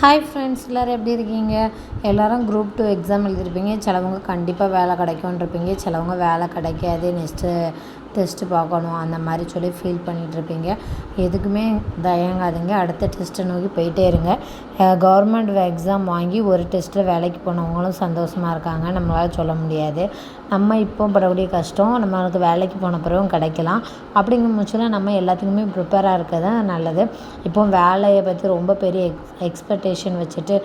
Hi friends, எல்லோரும் எப்படி இருக்கீங்க? எல்லோரும் குரூப் 2 எக்ஸாம் எழுதிருப்பீங்க. சிலவங்க கண்டிப்பாக வேலை கிடைக்கும்ன்றிருப்பீங்க, சிலவங்க வேலை கிடைக்காது, நெக்ஸ்ட்டு டெஸ்ட்டு பார்க்கணும் அந்த மாதிரி சொல்லி ஃபீல் பண்ணிகிட்ருப்பீங்க. எதுக்குமே தயங்காதீங்க, அடுத்த டெஸ்ட்டை நோக்கி போயிட்டே இருங்க. கவர்மெண்ட் எக்ஸாம் வாங்கி ஒரு டெஸ்ட்டில் வேலைக்கு போனவங்களும் சந்தோஷமாக இருக்காங்க. நம்மளால் சொல்ல முடியாது. நம்ம இப்போ படக்கூடிய கஷ்டம் நம்மளுக்கு வேலைக்கு போன பிறகும் கிடைக்கலாம். அப்படிங்கும் பட்சத்தில் நம்ம எல்லாத்துக்குமே ப்ரிப்பேராக இருக்கிறது தான் நல்லது. இப்போ வேலையை பற்றி ரொம்ப பெரிய எக்ஸ்பெக்டேஷன் வச்சுட்டு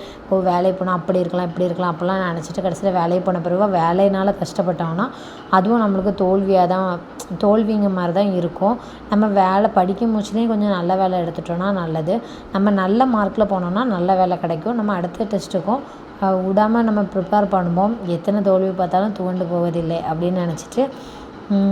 வேலைக்கு போனால் அப்படி இருக்கலாம் இப்படி இருக்கலாம் அப்படிலாம் நினச்சிட்டு கடைசியில் வேலைக்கு போன பிறகு வேலையினால் கஷ்டப்பட்டோம்னா அதுவும் நம்மளுக்கு தோல்விங்க மாதிரி தான் இருக்கும். நம்ம வேலை படிக்கும் போச்சுலேயும் கொஞ்சம் நல்ல வேலை எடுத்துட்டோன்னா நல்லது. நம்ம நல்ல மார்க்கில் போனோம்னா நல்ல வேலை கிடைக்கும். நம்ம அடுத்த டெஸ்ட்டுக்கும் விடாமல் நம்ம ப்ரிப்பேர் பண்ணுவோம். எத்தனை தோல்வி பார்த்தாலும் துவண்டு போவதில்லை அப்படின்னு நினச்சிட்டு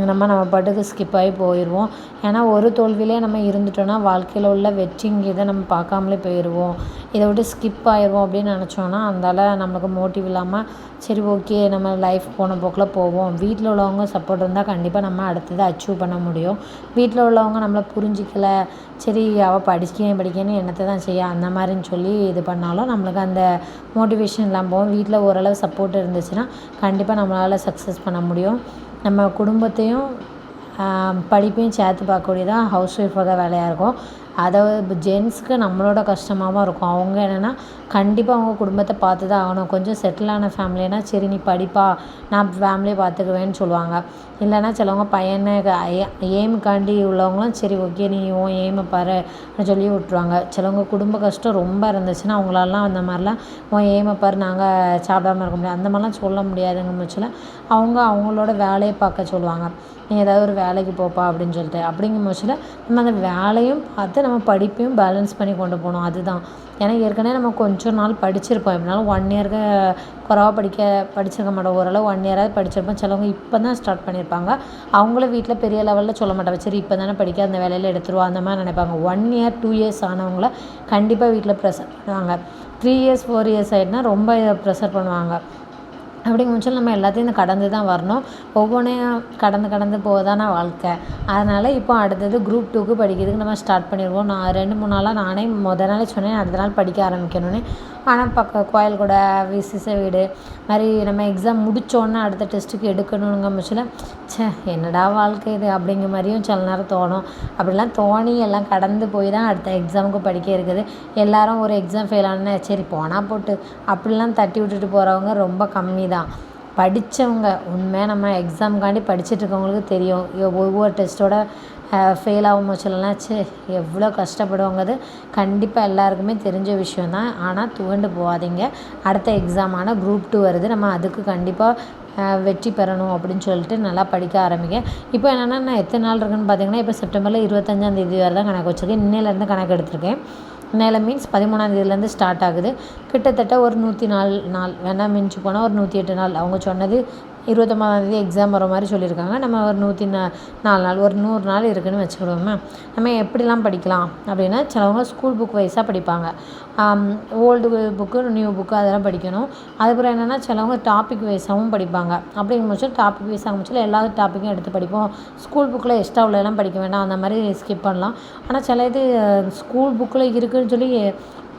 நம்ம பாட்டுக்கு ஸ்கிப் ஆகி போயிடுவோம். ஏன்னா ஒரு தோல்வியிலே நம்ம இருந்துட்டோன்னா வாழ்க்கையில் உள்ள வெற்றிங்கிறதை நம்ம பார்க்காமலே போயிடுவோம். இதை விட்டு ஸ்கிப் ஆயிடுவோம் அப்படின்னு நினச்சோன்னா அந்தால நம்மளுக்கு மோட்டிவ் இல்லாமல் சரி ஓகே நம்ம லைஃப் போன போக்கில் போவோம். வீட்டில் உள்ளவங்க சப்போர்ட் இருந்தால் கண்டிப்பாக நம்ம அடுத்ததை அச்சீவ் பண்ண முடியும். வீட்டில் உள்ளவங்க நம்மளை புரிஞ்சிக்கலை, சரி அவள் படிக்கேன்னு என்னத்தை தான் செய்ய அந்த மாதிரின்னு சொல்லி இது பண்ணாலும் நம்மளுக்கு அந்த மோட்டிவேஷன் இல்லாமல் போகும். வீட்டில் ஓரளவு சப்போர்ட் இருந்துச்சுன்னா கண்டிப்பாக நம்மளால் சக்ஸஸ் பண்ண முடியும். நம்ம குடும்பத்தையும் படிப்பையும் சேர்த்து பார்க்கக்கூடியதான் ஹவுஸ் ஒய்ஃபோட வேலையாக இருக்கும். அதாவது ஜென்ஸுக்கு நம்மளோட கஷ்டமாகவும் இருக்கும். அவங்க என்னென்னா கண்டிப்பாக அவங்க குடும்பத்தை பார்த்து தான் ஆகணும். கொஞ்சம் செட்டிலான ஃபேமிலினா சரி நீ படிப்பா, நான் ஃபேமிலியை பார்த்துக்குவேன்னு சொல்லுவாங்க. இல்லைன்னா சிலவங்க பையனை எய்முக்காண்டி உள்ளவங்களும் சரி ஓகே நீ உன் எய்மை பாரு சொல்லி விட்ருவாங்க. சிலவங்க குடும்ப கஷ்டம் ரொம்ப இருந்துச்சுன்னா அவங்களாலாம் அந்த மாதிரிலாம் உன் எய்மை பாரு நாங்கள் சாப்பிடாமல் இருக்க முடியாது அந்த மாதிரிலாம் சொல்ல முடியாதுங்க பட்சத்தில் அவங்களோட வேலையை பார்க்க சொல்லுவாங்க. நீ ஏதாவது ஒரு வேலைக்கு போப்பா அப்படின்னு சொல்லிட்டு. அப்படிங்கும் பட்சத்தில் நம்ம அந்த வேலையும் பார்த்து நம்ம படிப்பையும் பேலன்ஸ் பண்ணி கொண்டு போகணும். அதுதான். ஏன்னா ஏற்கனவே நம்ம கொஞ்சம் நாள் படிச்சிருப்போம். எப்படினாலும் 1 இயருக்கு குறவா படிச்சிருக்க மாட்டோம். ஓரளவு 1 இயராவது படிச்சிருப்போம். சிலவங்க இப்போ தான் ஸ்டார்ட் பண்ணியிருப்பாங்க. அவங்களும் வீட்டில் பெரிய லெவலில் சொல்ல மாட்டாங்க, சரி இப்போ தானே படிக்க அந்த வேலையில் எடுத்துருவோம் அந்த மாதிரி நினைப்பாங்க. 1 இயர் 2 இயர்ஸ் ஆனவங்கள கண்டிப்பாக வீட்டில் ப்ரெஷர் பண்ணுவாங்க. 3 இயர்ஸ் 4 இயர்ஸ் ஆகிட்டுனா ரொம்ப ப்ரெஷர் பண்ணுவாங்க. அப்படிங்கும் பட்சத்தில் நம்ம எல்லாத்தையும் கடந்து தான் வரணும். ஒவ்வொன்றையும் கடந்து போவதான வாழ்க்கை. அதனால் இப்போ அடுத்தது குரூப் 2க்கு படிக்கிறதுக்கு நம்ம ஸ்டார்ட் பண்ணிடுவோம். நான் 2-3 நாளாக நானே நாளே சொன்னேன் அடுத்த நாள் படிக்க ஆரம்பிக்கணும்னு. ஆனால் கோயில் கூட விசிச வீடு மாதிரி நம்ம எக்ஸாம் முடித்தோன்னே அடுத்த டெஸ்ட்டுக்கு எடுக்கணுங்க பட்சத்தில் என்னடா வாழ்க்கை இது அப்படிங்கிற மாதிரியும் சில நேரம் தோணும். அப்படிலாம் தோணி எல்லாம் கடந்து போய் தான் அடுத்த எக்ஸாமுக்கு படிக்க இருக்குது. எல்லோரும் ஒரு எக்ஸாம் ஃபெயில் ஆனே சரி போனால் போட்டு அப்படிலாம் தட்டி விட்டுட்டு போகிறவங்க ரொம்ப கம்மி தான். படித்தவங்க உண்மையாக நம்ம எக்ஸாமுக்காண்டி படிச்சுட்ருக்கவங்களுக்கு தெரியும் ஒவ்வொரு டெஸ்ட்டோட ஃபெயில் ஆகும் போச்சுலாம் எவ்வளோ கஷ்டப்படுவாங்கிறது கண்டிப்பாக எல்லாருக்குமே தெரிஞ்ச விஷயந்தான். ஆனால் துவண்டு போகாதீங்க. அடுத்த எக்ஸாமான குரூப் 2 வருது. நம்ம அதுக்கு கண்டிப்பாக வெற்றி பெறணும் அப்படின்னு சொல்லிட்டு நல்லா படிக்க ஆரம்பிங்க. இப்போ என்னென்னா நான் எத்தனை நாள் இருக்குன்னு பார்த்தீங்கன்னா இப்போ செப்டம்பரில் 25ஆம் தேதி வரை தான் கணக்கு வச்சுருக்கேன். இன்னையிலேருந்து கணக்கு எடுத்திருக்கேன். இன்னையில் மீன்ஸ் 13ஆம் தேதியிலேருந்து ஸ்டார்ட் ஆகுது. கிட்டத்தட்ட ஒரு 104 நாள் வேணால் மிஞ்சி போனால் ஒரு 108 நாள். அவங்க சொன்னது 29ஆம் தேதி எக்ஸாம் வர மாதிரி சொல்லியிருக்காங்க. நம்ம ஒரு 104 நாள் ஒரு 100 நாள் இருக்குதுன்னு வச்சுக்கிடுவோமே. நம்ம எப்படிலாம் படிக்கலாம் அப்படின்னா சிலவங்க ஸ்கூல் புக் வைஸாக படிப்பாங்க. ஓல்டு புக்கு நியூ புக்கு அதெல்லாம் படிக்கணும். அதுக்கப்புறம் என்னென்னா சிலவங்க டாபிக் வைஸாகவும் படிப்பாங்க. அப்படிங்கும் பட்சம் டாபிக் வைஸ் ஆரம்பிச்சாலும் எல்லா டாப்பிக்கும் எடுத்து படிப்போம். ஸ்கூல் புக்கில் எக்ஸ்ட்ரா உள்ளெல்லாம் படிக்க வேண்டாம், அந்த மாதிரி ஸ்கிப் பண்ணலாம். ஆனால் சில இது ஸ்கூல் புக்கில் இருக்குதுன்னு சொல்லி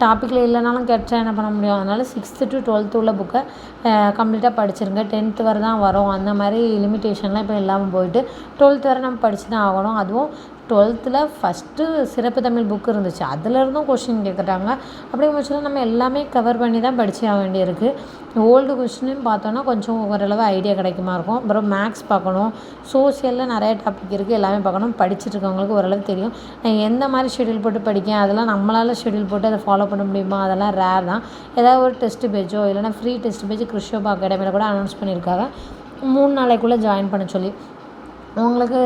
டாப்பிக்கில் இல்லைனாலும் கேட்டா என்ன பண்ண முடியும்? அதனால் 6th to 12th உள்ள புக்கை கம்ப்ளீட்டாக படிச்சிருங்க. 10th வரை தான் வரும். அந்த மாதிரி லிமிட்டேஷன்லாம் இப்போ இல்லாமல் போயிட்டு 12th வரை நம்ம படித்து தான் ஆகணும். அதுவும் 12th ஃபஸ்ட்டு சிறப்பு தமிழ் புக்கு இருந்துச்சு. அதிலருந்தும் கொஷின் கேட்குறாங்க. அப்படிங்கிற பட்சத்தில் நம்ம எல்லாமே கவர் பண்ணி தான் படித்து ஆக வேண்டியிருக்கு. ஓல்டு கொஷினும் பார்த்தோன்னா கொஞ்சம் ஓரளவு ஐடியா கிடைக்குமா இருக்கும். அப்புறம் மேக்ஸ் பார்க்கணும். சோசியலில் நிறைய டாபிக் இருக்குது, எல்லாமே பார்க்கணும். படிச்சுட்டு இருக்கவங்களுக்கு ஓரளவு தெரியும். நான் எந்த மாதிரி ஷெட்யூல் போட்டு படிக்கேன் அதெல்லாம் நம்மளால் ஷெட்யூல் போட்டு அதை ஃபாலோ பண்ண முடியுமா? அதெல்லாம் ரேர் தான். ஏதாவது ஒரு டெஸ்ட் பேஜோ இல்லைனா ஃப்ரீ டெஸ்ட் பேஜ் கிறிஸ்டோபா அகாடமியில் கூட அனௌன்ஸ் பண்ணியிருக்காங்க 3 நாளைக்குள்ளே ஜாயின் பண்ண சொல்லி. உங்களுக்கு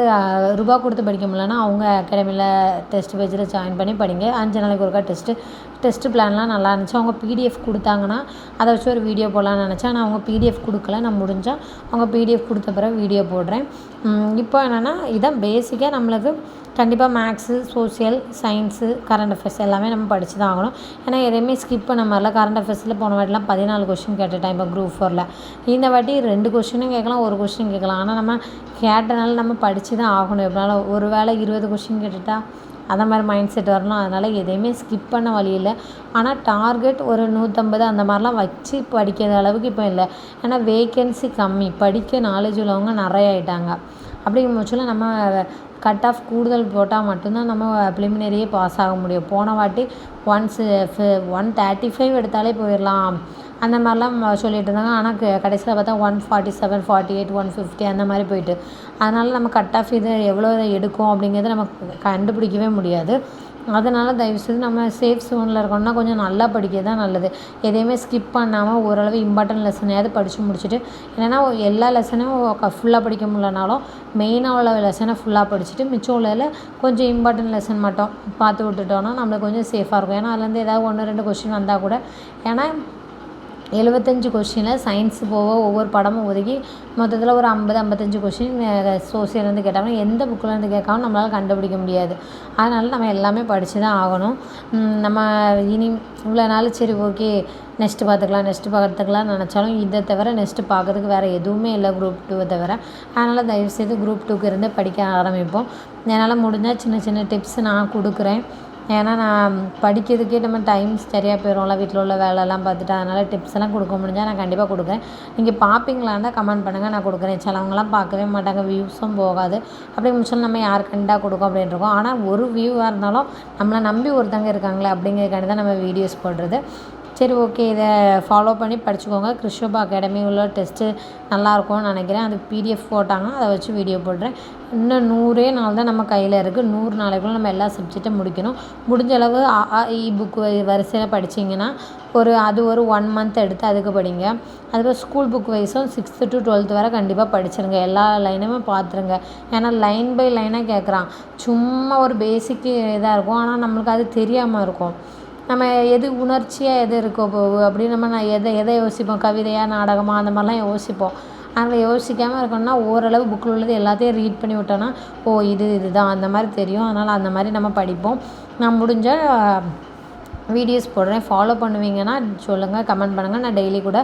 ரூபா கொடுத்து படிக்க முடியலன்னா அவங்க அகாடமியில் டெஸ்ட் பேஜில் ஜாயின் பண்ணி படிங்க. 5 நாளைக்கு ஒருக்கா டெஸ்ட்டு பிளான்லாம் நல்லா இருந்துச்சு. அவங்க PDF கொடுத்தாங்கன்னா அதை வச்சு ஒரு வீடியோ போடலான்னு நினச்சேன். ஆனால் அவங்க PDF கொடுக்கல. நான் முடிஞ்சால் அவங்க PDF கொடுத்த பிறகு வீடியோ போடுறேன். இப்போ என்னென்னா இதான் பேசிக்காக நம்மளுக்கு கண்டிப்பாக maths, social, science, current affairs எல்லாமே நம்ம படித்து தான் ஆகணும். ஏன்னா எதையுமே ஸ்கிப் பண்ண மாதிரில. கரண்ட் அஃபேர்ஸில் போன வாட்டிலாம் 14 கொஷின் கேட்டுட்டேன் இப்போ குரூப் 4ல். இந்த வாட்டி 2 கொஷினும் கேட்கலாம், 1 கொஷின் கேட்கலாம். ஆனால் நம்ம கேட்டனால நம்ம படித்து தான் ஆகணும். எப்படினாலும் ஒரு வேளை 20 கொஷின் கேட்டுட்டா அந்த மாதிரி மைண்ட் செட் வரணும். அதனால் எதையுமே ஸ்கிப் பண்ண வழி இல்லை. ஆனால் டார்கெட் ஒரு 150 அந்த மாதிரிலாம் வச்சு படிக்கிற அளவுக்கு இப்போ இல்லை. ஏன்னா வேக்கன்சி கம்மி, படிக்க நாலேஜ் உள்ளவங்க நிறைய ஆகிட்டாங்க. அப்படிங்கும் பட்சத்தில் நம்ம கட் ஆஃப் கூடுதல் போட்டால் மட்டும்தான் நம்ம ப்ரிலிமினரியே பாஸ் ஆக முடியும். போன வாட்டி 135 எடுத்தாலே போயிடலாம் அந்த மாதிரிலாம் சொல்லிட்டு இருந்தாங்க. ஆனால் கடைசியில் பார்த்தா 147, 48, 150 அந்த மாதிரி போயிட்டு, அதனால் நம்ம கட் ஆஃப் இது எவ்வளோ எடுக்கும் அப்படிங்கிறத நம்ம கண்டுபிடிக்கவே முடியாது. அதனால் தயவுசெய்து நம்ம சேஃப் ஸோனில் இருக்கோம்னா கொஞ்சம் நல்லா படிக்கிறது தான் நல்லது. எதையுமே ஸ்கிப் பண்ணாமல் ஓரளவு இம்பார்ட்டன்ட் லெசனையாவது படித்து முடிச்சுட்டு, இல்லைன்னா எல்லா லெசனும் ஃபுல்லாக படிக்க முடியலனாலும் மெயினாக உள்ள லெசனை ஃபுல்லாக படிச்சுட்டு மிச்சம் உள்ளதில் கொஞ்சம் இம்பார்ட்டன்ட் லெசன் மட்டும் பார்த்து விட்டுட்டோன்னா நம்மளுக்கு கொஞ்சம் சேஃபாக இருக்கும். ஏன்னா அதுலேருந்து ஏதாவது 1-2 கொஸ்டின் வந்தால் கூட, ஏன்னா 75 கொஸ்டினில் சயின்ஸ் போக ஒவ்வொரு படமும் ஒதுக்கி மொத்தத்தில் ஒரு 50-55 கொஸ்டின் சோசியல்லேருந்து கேட்டாங்கன்னா எந்த புக்கிலேருந்து கேட்காம நம்மளால் கண்டுபிடிக்க முடியாது. அதனால் நம்ம எல்லாமே படித்து தான் ஆகணும். நம்ம இனி இவ்வளோ நாள் சரி ஓகே நெக்ஸ்ட்டு பார்த்துக்கலாம் நினச்சாலும் இதை தவிர நெக்ஸ்ட்டு பார்க்குறதுக்கு வேறு எதுவுமே இல்லை குரூப் 2 தவிர. அதனால் தயவுசெய்து குரூப் 2க்கு இருந்து படிக்க ஆரம்பிப்போம். என்னால் முடிஞ்சால் சின்ன சின்ன டிப்ஸ் நான் கொடுக்குறேன். ஏன்னா நான் படிக்கிறதுக்கே நம்ம டைம் சரியாக போயிடும்ல, வீட்டில் உள்ள வேலைலாம் பார்த்துட்டு. அதனால் டிப்ஸ் எல்லாம் கொடுக்க முடிஞ்சால் நான் கண்டிப்பாக கொடுக்குறேன். நீங்கள் பார்ப்பீங்களான்னா கமெண்ட் பண்ணுங்கள், நான் கொடுக்குறேன். சிலவங்களாம் பார்க்கவே மாட்டாங்க, வியூஸும் போகாது. அப்படி முடிச்சாலும் நம்ம யாருக்கண்டா கொடுக்கும் அப்படின்னு இருக்கோம். ஆனால் ஒரு வியூவாக இருந்தாலும் நம்மளை நம்பி ஒருத்தங்க இருக்காங்களே அப்படிங்கிறதுக்காண்டி தான் நம்ம வீடியோஸ் போடுறது. சரி ஓகே, இதை ஃபாலோ பண்ணி படிச்சுக்கோங்க. கிறிஸ்டோபா அகாடமி உள்ள டெஸ்ட்டு நல்லாயிருக்கும்னு நினைக்கிறேன். அதுக்கு பிடிஎஃப் போட்டாங்கன்னா அதை வச்சு வீடியோ போடுறேன். இன்னும் 100 நாள் தான் நம்ம கையில் இருக்குது. 100 நாளைக்குள்ளே நம்ம எல்லா சப்ஜெக்ட்டும் முடிக்கணும். முடிஞ்ச அளவு புக்கு வரிசையில் படிச்சிங்கன்னா அது ஒரு 1 மந்த் எடுத்து அதுக்கு படிங்க. அதுக்கப்புறம் ஸ்கூல் புக் வைஸும் 6th to 12th வரை கண்டிப்பாக படிச்சிருங்க. எல்லா லைனுமே பார்த்துருங்க. ஏன்னா லைன் பை லைனாக கேட்குறான். சும்மா ஒரு பேசிக்கு இதாக இருக்கும், ஆனால் நம்மளுக்கு அது தெரியாமல் இருக்கும். நம்ம எது உணர்ச்சியாக எது இருக்கோ அப்படின்னு நான் எதை யோசிப்போம், கவிதையாக நாடகமாக அந்த மாதிரிலாம் யோசிப்போம். அதில் யோசிக்காமல் இருக்கணும்னா ஓரளவு புக்கில் உள்ளது எல்லாத்தையும் ரீட் பண்ணி விட்டோன்னா இதுதான் அந்த மாதிரி தெரியும். அதனால் அந்த மாதிரி நம்ம படிப்போம். நான் முடிஞ்சால் வீடியோஸ் போடுறேன், ஃபாலோ பண்ணுவீங்கன்னா சொல்லுங்கள், கமெண்ட் பண்ணுங்கள். நான் டெய்லி கூட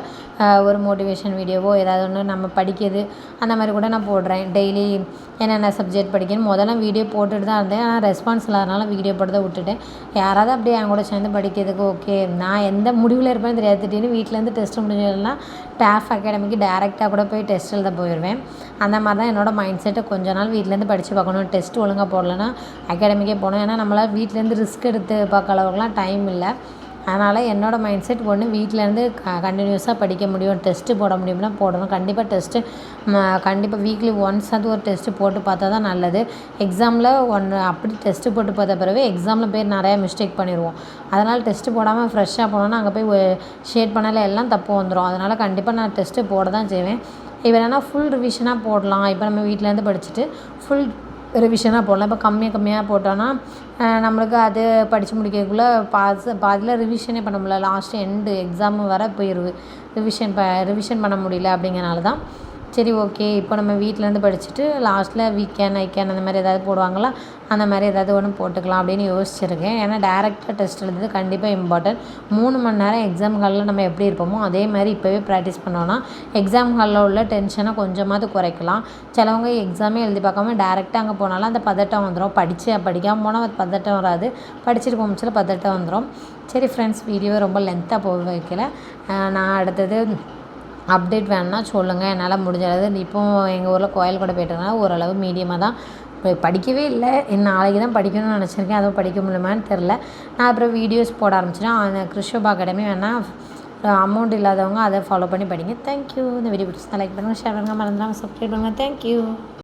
ஒரு மோட்டிவேஷன் வீடியோவோ ஏதாவது ஒன்று நம்ம படிக்கிறது அந்த மாதிரி கூட நான் போடுறேன். டெய்லி என்னென்ன சப்ஜெக்ட் படிக்கணும் முதல்ல வீடியோ போட்டுட்டு தான் இருந்தேன். ஆனால் ரெஸ்பான்ஸ் இல்லாதனால வீடியோ போட்டு விட்டுட்டேன். யாராவது அப்படியே என் கூட சேர்ந்து படிக்கிறதுக்கு ஓகே. நான் எந்த முடிவில் இருப்பேன்னு தெரியாது. திடீர்னு வீட்டிலேருந்து டெஸ்ட்டு முடிஞ்சதுன்னா டாஃப் அகாடமிக்கு டேரெக்டாக கூட போய் டெஸ்ட் எழுத போயிடுவேன். அந்த மாதிரி தான் என்னோடய மைண்ட் செட்டு. கொஞ்ச நாள் வீட்டிலேருந்து படித்து பார்க்கணும். டெஸ்ட் ஒழுங்காக போடலைன்னா அகாடமிக்கே போகணும். ஏன்னா நம்மளால் வீட்டிலேருந்து ரிஸ்க் எடுத்து பார்க்க அளவுக்குலாம் டைம் இல்லை. அதனால் என்னோடய மைண்ட் செட் ஒன்று வீட்டிலேருந்து கண்டினியூஸாக படிக்க முடியும், டெஸ்ட்டு போட முடியும்னா போடணும். கண்டிப்பாக கண்டிப்பாக வீக்லி ஒன்ஸ் அது ஒரு டெஸ்ட்டு போட்டு பார்த்தா தான் நல்லது. எக்ஸாமில் அப்படி டெஸ்ட்டு போட்டு பார்த்த பிறகு எக்ஸாமில் போய் நிறையா மிஸ்டேக் பண்ணிடுவோம். அதனால் டெஸ்ட்டு போடாமல் ஃப்ரெஷ்ஷாக போனோன்னா அங்கே போய் ஷேட் பண்ணல எல்லாம் தப்பு வந்துடும். அதனால் கண்டிப்பாக நான் டெஸ்ட்டு போட தான் செய்வேன். இப்போ என்னென்னா ஃபுல் ரிவிஷனாக போடலாம். இப்போ நம்ம வீட்டிலேருந்து படிச்சுட்டு ஃபுல் ரிவிஷனாக போடலாம். இப்போ கம்மியாக போட்டோன்னா நம்மளுக்கு அது படித்து முடிக்கிறதுக்குள்ளே பாதியில் ரிவிஷனே பண்ண முடியல. லாஸ்ட் எண்டு எக்ஸாமு வர போயிடுது. ரிவிஷன் பண்ண முடியல. அப்படிங்கிறனால தான் சரி ஓகே இப்போ நம்ம வீட்டிலேருந்து படிச்சுட்டு லாஸ்ட்டில் வீக்கெண்ட் ஐக்கேன் அந்த மாதிரி ஏதாவது போடுவாங்களா, அந்த மாதிரி ஏதாவது ஒன்று போட்டுக்கலாம் அப்படின்னு யோசிச்சுருக்கேன். ஏன்னா டேரெக்டாக டெஸ்ட் எழுதுறது கண்டிப்பாக இம்பார்ட்டன்ட். 3 மணி நேரம் எக்ஸாம் ஹாலில் நம்ம எப்படி இருப்போமோ அதே மாதிரி இப்போவே ப்ராக்டிஸ் பண்ணோன்னா எக்ஸாம் ஹாலில் உள்ள டென்ஷனை கொஞ்சமாவது குறைக்கலாம். சிலவங்க எக்ஸாமே எழுதி பார்க்காம டேரெக்டாக அங்கே போனாலும் அந்த பதட்டம் வந்துடும். படிக்காமல் போனால் அது பதட்டம் வராது, படிச்சுட்டு போகும்போது பதட்டம் வந்துடும். சரி ஃப்ரெண்ட்ஸ், வீடியோவை ரொம்ப லென்த்தாக போக வைக்கல. நான் அடுத்தது அப்டேட் வேணுன்னா சொல்லுங்கள். என்னால் முடிஞ்சது இப்போது எங்கள் ஊரில் கோயில் கூட போய்ட்டுருக்கனால ஓரளவு மீடியமாக தான் படிக்கவே இல்லை. நாளைக்கு தான் படிக்கணும்னு நினச்சிருக்கேன். அதுவும் படிக்க முடியுமான்னு தெரில. நான் அப்புறம் வீடியோஸ் போட ஆரம்பிச்சிட்டேன். அந்த கிறிஸ்டோபா அகாடமி வேணால் அமௌண்ட் இல்லாதவங்க அதை ஃபாலோ பண்ணி படிங்க. தேங்க்யூ. இந்த வீடியோ பிடிச்சா லைக் பண்ணுங்கள், ஷேர் பண்ணுங்கள், மறந்துடாமல் சப்ஸ்கிரைப் பண்ணுங்கள். தேங்க்யூ.